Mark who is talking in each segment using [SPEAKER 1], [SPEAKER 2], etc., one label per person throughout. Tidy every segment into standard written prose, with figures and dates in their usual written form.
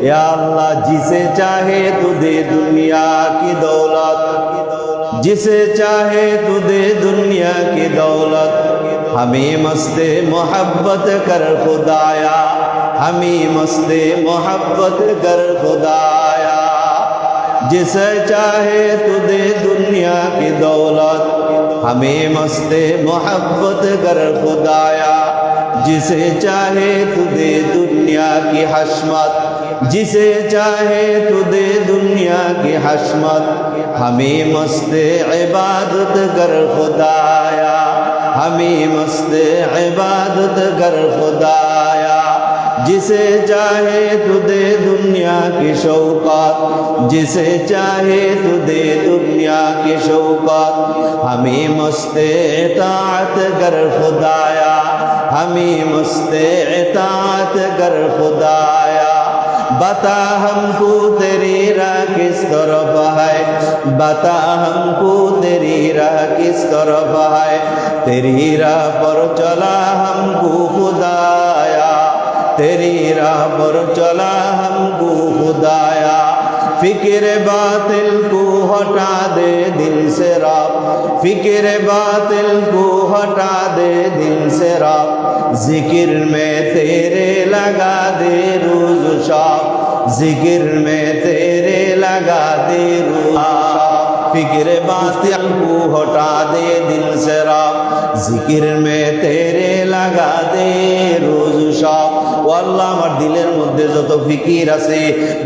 [SPEAKER 1] या अल्लाह जिसे चाहे तू दे दुनिया की दौलत, जिसे चाहे तू दे दुनिया की दौलत, हमें मस्ते मोहब्बत कर खुदाया, हमें मस्ते मोहब्बत कर खुदाया। जिसे चाहे तू दे दुनिया की दौलत, हमें मस्ते मोहब्बत कर खुदाया। जिसे चाहे तू दे दुनिया की हशमत, जिसे चाहे तू दे दुनिया की हशमत, हमें मस्ते इबादत कर खुदाया, हमें मस्ते इबादत कर खुदाया। जिसे चाहे तू दे दुनिया की शौकत, जिसे चाहे तू दे दुनिया की शौकत, हमें मस्ते इताअत कर खुदाया, हमें मस्ते इताअत कर खुदाया। बता हमको तेरी राह किस तरफ है, बता हमको तेरी राह किस तरफ है, तेरी राह पर चला हमको खुदाया, तेरी राह पर चला हमको खुदाया। फिक्र बातिल को हटा दे दिल से रब, फिक्र बातिल को हटा दे दिल से रब, जिक्र में तेरे लगा दे रोज शाम, जिक्र में तेरे लगा दे रोज शाम। फिक्र बातिल को हटा दे दिल से रब, जिक्र में तेरे लगा दे रोज शाम। ও আল্লাহ, আমার দিলের মধ্যে যত ফিকির আছে,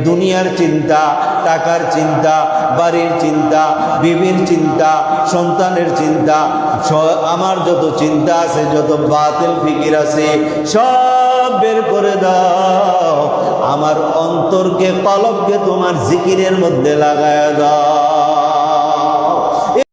[SPEAKER 1] দুনিয়ার চিন্তা, টাকার চিন্তা, বাড়ির চিন্তা, বিবির চিন্তা, সন্তানের চিন্তা, আমার যত চিন্তা আছে, যত বাতিল ফিকির আছে, সব বের করে দাও। আমার অন্তরকে, কলবকে তোমার জিকিরের মধ্যে লাগায়া দাও।